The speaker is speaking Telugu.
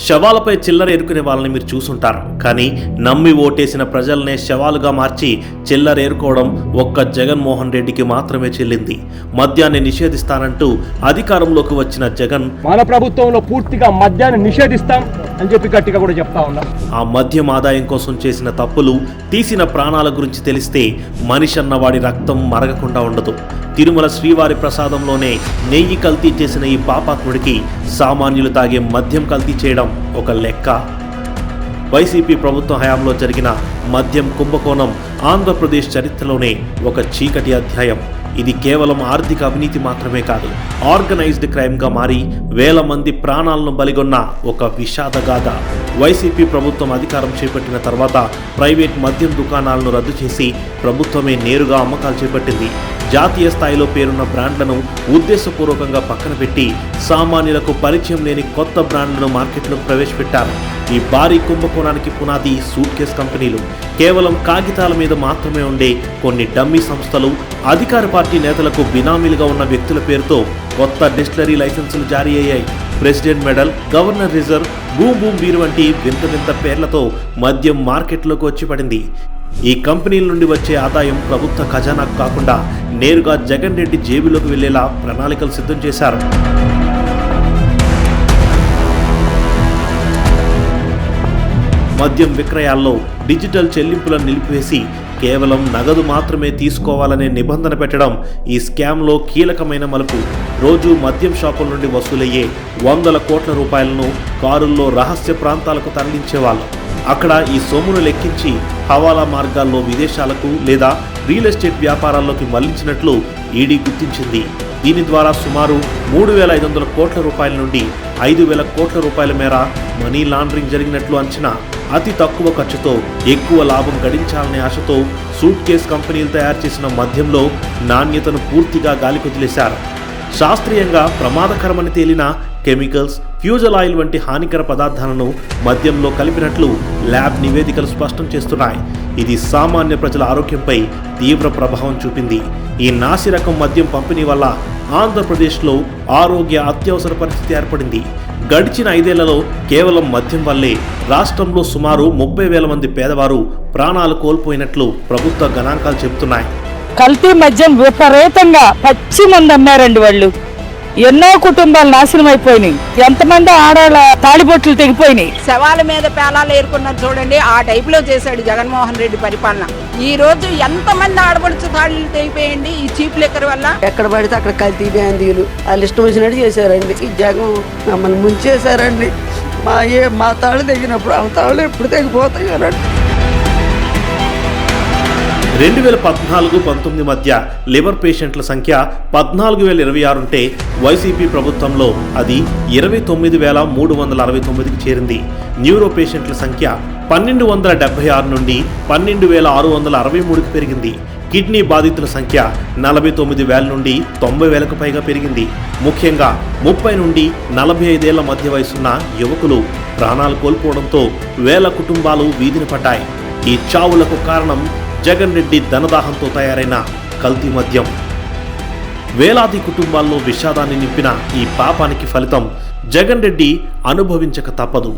శవాలపై చిల్లర ఏరుకునే వాళ్ళని మీరు చూసుంటారు. కానీ నమ్మి ఓటేసిన ప్రజలనే శవాలుగా మార్చి చిల్లర ఏరుకోవడం ఒక్క జగన్మోహన్ రెడ్డికి మాత్రమే చెల్లింది. మద్యాన్ని నిషేధిస్తానంటూ అధికారంలోకి వచ్చిన జగన్ మన ప్రభుత్వంలో పూర్తిగా మద్యాన్ని నిషేధిస్తాం అని చెప్పి గట్టిగా కూడా చెప్తా ఉన్నాం. ఆ మద్యం ఆదాయం కోసం చేసిన తప్పులు, తీసిన ప్రాణాల గురించి తెలిస్తే మనిషి అన్నవాడి రక్తం మరగకుండా ఉండదు. తిరుమల శ్రీవారి ప్రసాదంలోనే నెయ్యి కల్తీ చేసిన ఈ పాపాత్ముడికి సామాన్యులు తాగే మద్యం కల్తీ చేయడం ఒక లెక్క. వైసీపీ ప్రభుత్వ హయాంలో జరిగిన మద్యం కుంభకోణం ఆంధ్రప్రదేశ్ చరిత్రలోనే ఒక చీకటి అధ్యాయం. ఇది కేవలం ఆర్థిక అవినీతి మాత్రమే కాదు, ఆర్గనైజ్డ్ క్రైమ్గా మారి వేల మంది ప్రాణాలను బలిగొన్న ఒక విషాదగాథ. వైసీపీ ప్రభుత్వం అధికారం చేపట్టిన తర్వాత ప్రైవేట్ మద్యం దుకాణాలను రద్దు చేసి ప్రభుత్వమే నేరుగా అమ్మకాలు చేపట్టింది. జాతీయ స్థాయిలో పేరున్న బ్రాండ్లను ఉద్దేశపూర్వకంగా పక్కన పెట్టి సామాన్యులకు పరిచయం లేని కొత్త బ్రాండ్లను మార్కెట్లోకి ప్రవేశపెట్టారు. ఈ భారీ కుంభకోణానికి పునాది సూట్ కేస్ కంపెనీలు. కేవలం కాగితాల మీద మాత్రమే ఉండే కొన్ని డమ్మీ సంస్థలు, అధికార పార్టీ నేతలకు బినామీలుగా ఉన్న వ్యక్తుల పేరుతో కొత్త డిస్టిలరీ లైసెన్సులు జారీ అయ్యాయి. President medal, governor reserve, boom boom beer వంటి వింత వింత పేర్లతో మద్యం మార్కెట్లోకి వచ్చి పడింది. ఈ కంపెనీల నుండి వచ్చే ఆదాయం ప్రభుత్వ ఖజానాకు కాకుండా నేరుగా జగన్ రెడ్డి జేబులోకి వెళ్లేలా ప్రణాళికలు సిద్ధం చేశారు. మద్యం విక్రయాల్లో డిజిటల్ చెల్లింపులను నిలిపివేసి కేవలం నగదు మాత్రమే తీసుకోవాలనే నిబంధన పెట్టడం ఈ స్కామ్లో కీలకమైన మలుపు. రోజు మద్యం షాపుల నుండి వసూలయ్యే వందల కోట్ల రూపాయలను కారుల్లో రహస్య ప్రాంతాలకు తరలించేవాళ్ళు. అక్కడ ఈ సొమ్మును లెక్కించి హవాలా మార్గాల్లో విదేశాలకు లేదా రియల్ ఎస్టేట్ వ్యాపారాల్లోకి మళ్లించినట్లు ఈడీ గుర్తించింది. దీని ద్వారా సుమారు 3,500 కోట్ల రూపాయల నుండి 5,000 కోట్ల రూపాయల మేర మనీ లాండరింగ్ జరిగినట్లు అంచనా. అతి తక్కువ ఖర్చుతో ఎక్కువ లాభం గడించాలనే ఆశతో సూట్ కేస్ కంపెనీలు తయారు చేసిన మద్యంలో నాణ్యతను పూర్తిగా గాలికొదిలేశారు. శాస్త్రీయంగా ప్రమాదకరమని తేలిన కెమికల్స్, ఫ్యూజల్ ఆయిల్ వంటి హానికర పదార్థాలను మద్యంలో కలిపినట్లు ల్యాబ్ నివేదికలు స్పష్టం చేస్తున్నాయి. ఇది సామాన్య ప్రజల ఆరోగ్యంపై తీవ్ర ప్రభావం చూపింది. ఈ నాసిరకం మద్యం పంపిణీ వల్ల ఆంధ్రప్రదేశ్లో ఆరోగ్య అత్యవసర పరిస్థితి ఏర్పడింది. గడిచిన 5 ఏళ్లలో కేవలం మద్యం వల్లే రాష్ట్రంలో సుమారు 30,000 మంది పేదవారు ప్రాణాలు కోల్పోయినట్లు ప్రభుత్వ గణాంకాలు చెబుతున్నాయి. కల్తీ మద్యం విపరీతంగా పచ్చి మంది అమ్మారండి వాళ్ళు. ఎన్నో కుటుంబాలు నాశనం అయిపోయినాయి. ఎంతమంది ఆడవాళ్ళ తాళిబొట్లు తెగిపోయినాయి. శవాల మీద పేలాలు ఏరుకున్నారు చూడండి, ఆ టైప్ లో చేశాడు జగన్మోహన్ రెడ్డి పరిపాలన. ఈ రోజు ఎంతమంది ఆడపడుచు తాళిలు తెగిపోయండి ఈ చీప్ లిక్కర్ వల్ల. ఎక్కడ పడితే అక్కడ కల్తీ బ్యాందీలు వాళ్ళు ఇష్టం వచ్చినట్టు చేశారండి. ఈ జగన్ మమ్మల్ని ముంచేశారండి. మా తాళ్ళు తెగినప్పుడు ఆ తాళ్ళు ఎప్పుడు తెగిపోతాయి అనండి. 2014-19 మధ్య లివర్ పేషెంట్ల సంఖ్య 14,026 ఉంటే వైసీపీ ప్రభుత్వంలో అది 29,369కి చేరింది. న్యూరో పేషెంట్ల సంఖ్య 1,276 నుండి 12,663కి పెరిగింది. కిడ్నీ బాధితుల సంఖ్య 49,000 నుండి 90,000కు పైగా పెరిగింది. ముఖ్యంగా 30 నుండి 45 ఏళ్ల మధ్య వయసున్న యువకులు ప్రాణాలు కోల్పోవడంతో వేల కుటుంబాలు వీధిన పడ్డాయి. ఈ చావులకు కారణం జగన్ రెడ్డి ధనదాహంతో తయారైన కల్తీ మద్యం. వేలాది కుటుంబాల్లో విషాదాన్ని నింపిన ఈ పాపానికి ఫలితం జగన్ రెడ్డి అనుభవించక తప్పదు.